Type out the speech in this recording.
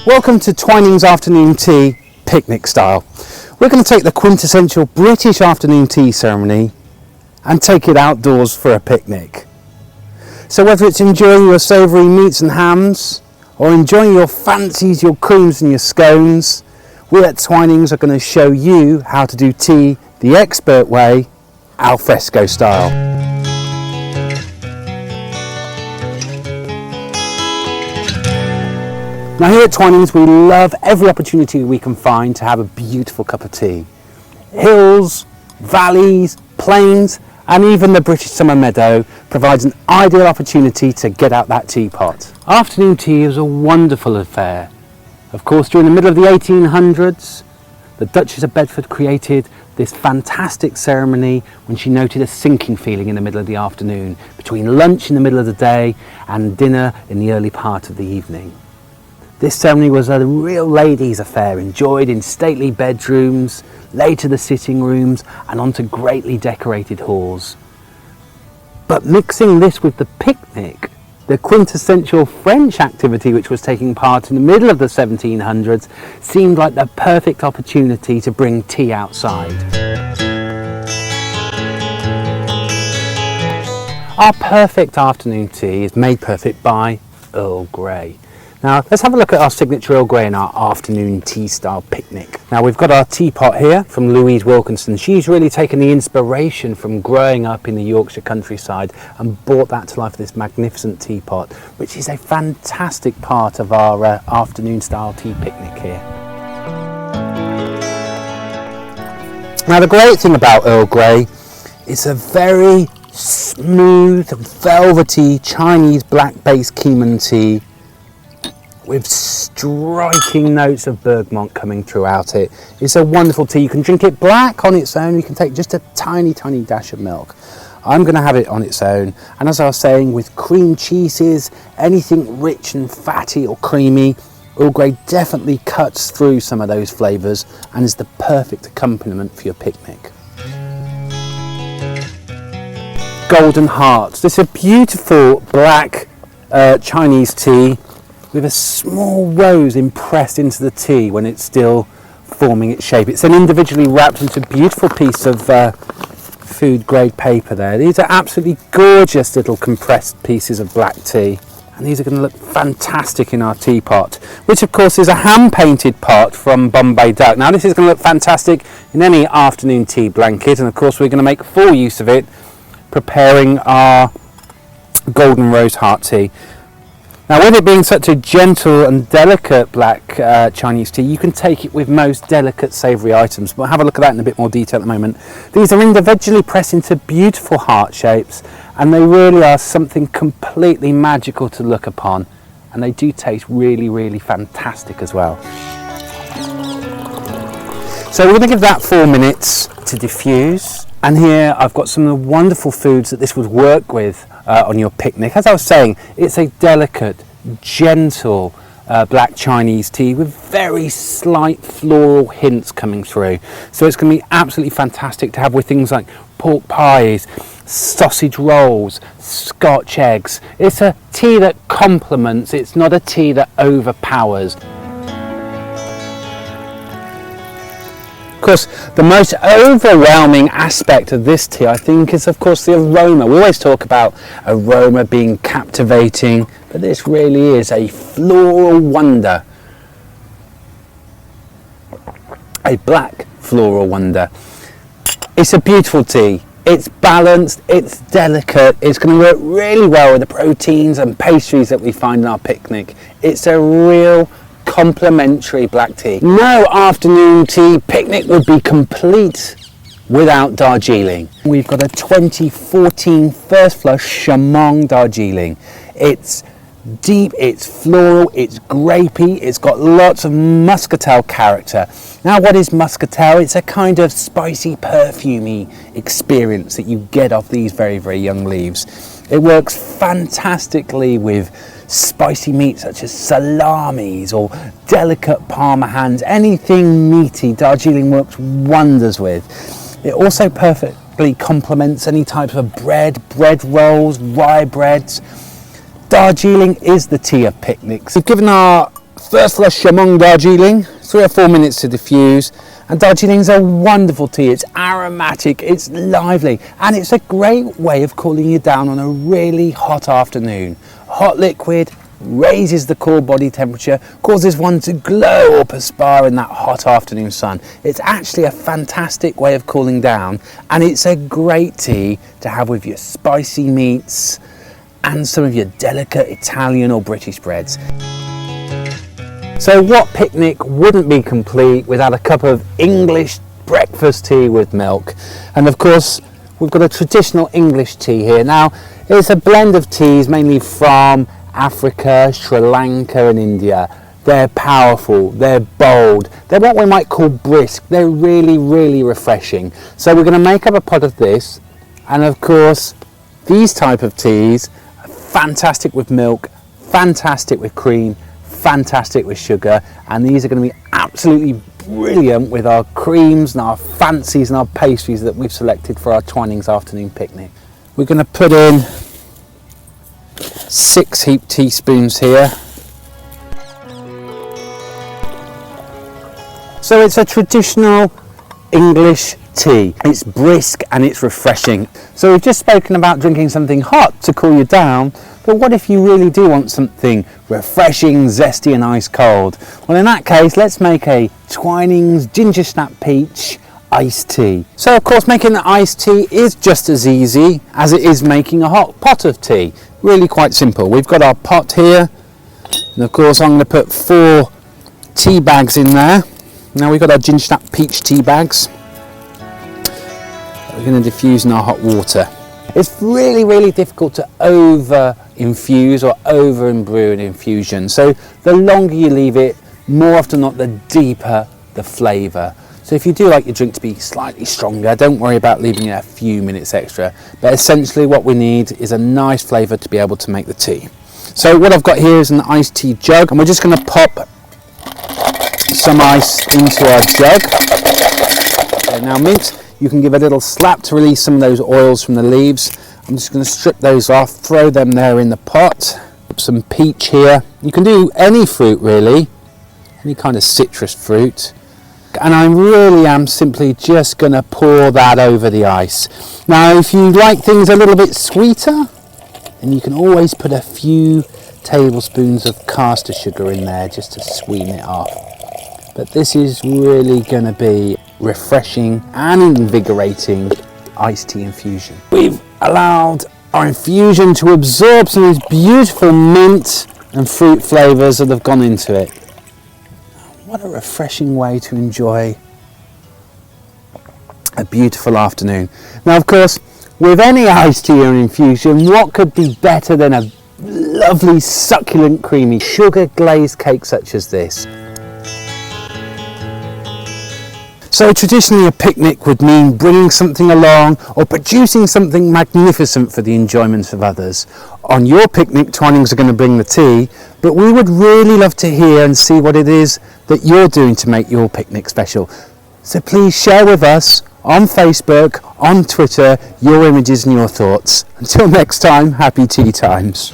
Welcome to Twinings Afternoon Tea Picnic Style. We're going to take the quintessential British afternoon tea ceremony and take it outdoors for a picnic. So whether it's enjoying your savoury meats and hams or enjoying your fancies, your creams and your scones, we at Twinings are going to show you how to do tea the expert way, al fresco style. Now here at Twinings we love every opportunity we can find to have a beautiful cup of tea. Hills, valleys, plains and even the British summer meadow provides an ideal opportunity to get out that teapot. Afternoon tea is a wonderful affair. Of course, during the middle of the 1800s, the Duchess of Bedford created this fantastic ceremony when she noted a sinking feeling in the middle of the afternoon between lunch in the middle of the day and dinner in the early part of the evening. This ceremony was a real ladies' affair, enjoyed in stately bedrooms, later the sitting rooms and onto greatly decorated halls. But mixing this with the picnic, the quintessential French activity which was taking part in the middle of the 1700s, seemed like the perfect opportunity to bring tea outside. Our perfect afternoon tea is made perfect by Earl Grey. Now let's have a look at our signature Earl Grey in our afternoon tea style picnic. Now we've got our teapot here from Louise Wilkinson. She's really taken the inspiration from growing up in the Yorkshire countryside and brought that to life with this magnificent teapot, which is a fantastic part of our afternoon style tea picnic here. Now the great thing about Earl Grey is a very smooth, velvety Chinese black based Keeman tea with striking notes of bergamot coming throughout it. It's a wonderful tea. You can drink it black on its own. You can take just a tiny dash of milk. I'm going to have it on its own. And as I was saying, with cream cheeses, anything rich and fatty or creamy, Earl Grey definitely cuts through some of those flavours and is the perfect accompaniment for your picnic. Golden Hearts. This is a beautiful black Chinese tea with a small rose impressed into the tea when it's still forming its shape. It's then individually wrapped into a beautiful piece of food grade paper there. These are absolutely gorgeous little compressed pieces of black tea, and these are going to look fantastic in our teapot, which of course is a hand painted pot from Bombay Duck. Now this is going to look fantastic in any afternoon tea blanket, and of course we're going to make full use of it preparing our golden rose heart tea. Now with it being such a gentle and delicate black Chinese tea, you can take it with most delicate savoury items. We'll have a look at that in a bit more detail at the moment. These are individually pressed into beautiful heart shapes, and they really are something completely magical to look upon, and they do taste really fantastic as well. So we're going to give that 4 minutes to diffuse, and here I've got some of the wonderful foods that this would work with on your picnic. As I was saying, it's a delicate, gentle black Chinese tea with very slight floral hints coming through. So it's going to be absolutely fantastic to have with things like pork pies, sausage rolls, Scotch eggs. It's a tea that complements, it's not a tea that overpowers. Of course, the most overwhelming aspect of this tea, I think, is of course the aroma. We always talk about aroma being captivating, but this really is a floral wonder. A black floral wonder. It's a beautiful tea. It's balanced, it's delicate, it's going to work really well with the proteins and pastries that we find in our picnic. It's a real complimentary black tea. No afternoon tea picnic would be complete without Darjeeling. We've got a 2014 first flush Chamong Darjeeling. It's deep, it's floral, it's grapey, it's got lots of muscatel character. Now what is muscatel? It's a kind of spicy, perfumey experience that you get off these very young leaves. It works fantastically with spicy meat such as salamis or delicate parmahans, anything meaty Darjeeling works wonders with. It also perfectly complements any types of bread rolls, rye breads. Darjeeling is the tea of picnics. We've given our first flush among Darjeeling, 3 or 4 minutes to diffuse. And Darjeeling's a wonderful tea. It's aromatic, it's lively, and it's a great way of cooling you down on a really hot afternoon. Hot liquid raises the core body temperature, causes one to glow or perspire in that hot afternoon sun. It's actually a fantastic way of cooling down, and it's a great tea to have with your spicy meats and some of your delicate Italian or British breads. So what picnic wouldn't be complete without a cup of English breakfast tea with milk? And of course, we've got a traditional English tea here. Now, it's a blend of teas mainly from Africa, Sri Lanka and India. They're powerful, they're bold, they're what we might call brisk. They're really, really refreshing. So we're going to make up a pot of this, and of course, these type of teas are fantastic with milk, fantastic with cream, fantastic with sugar, and these are going to be absolutely brilliant with our creams and our fancies and our pastries that we've selected for our Twinings afternoon picnic. We're going to put in 6 heaped teaspoons here. So it's a traditional English tea. It's brisk and it's refreshing. So we've just spoken about drinking something hot to cool you down, but what if you really do want something refreshing, zesty and ice cold? Well, in that case, let's make a Twinings Gingersnap Peach iced tea. So of course, making the iced tea is just as easy as it is making a hot pot of tea. Really quite simple. We've got our pot here, and of course I'm going to put 4 tea bags in there. Now we've got our Gingersnap Peach tea bags. We're going to diffuse in our hot water. It's really, really difficult to over infuse or over brew an infusion. So the longer you leave it, more often than not, the deeper the flavour. So if you do like your drink to be slightly stronger, don't worry about leaving it a few minutes extra. But essentially what we need is a nice flavour to be able to make the tea. So what I've got here is an iced tea jug, and we're just going to pop some ice into our jug. Okay, now mint, you can give a little slap to release some of those oils from the leaves. I'm just going to strip those off, throw them there in the pot. Some peach here. You can do any fruit really, any kind of citrus fruit. And I really am simply just going to pour that over the ice. Now if you like things a little bit sweeter, then you can always put a few tablespoons of caster sugar in there just to sweeten it off. But this is really going to be refreshing and invigorating iced tea infusion. We've allowed our infusion to absorb some of these beautiful mint and fruit flavours that have gone into it. What a refreshing way to enjoy a beautiful afternoon. Now of course, with any iced tea or infusion, what could be better than a lovely succulent creamy sugar glazed cake such as this? So traditionally a picnic would mean bringing something along or producing something magnificent for the enjoyment of others. On your picnic, Twinings are going to bring the tea, but we would really love to hear and see what it is that you're doing to make your picnic special. So please share with us on Facebook, on Twitter, your images and your thoughts. Until next time, happy tea times.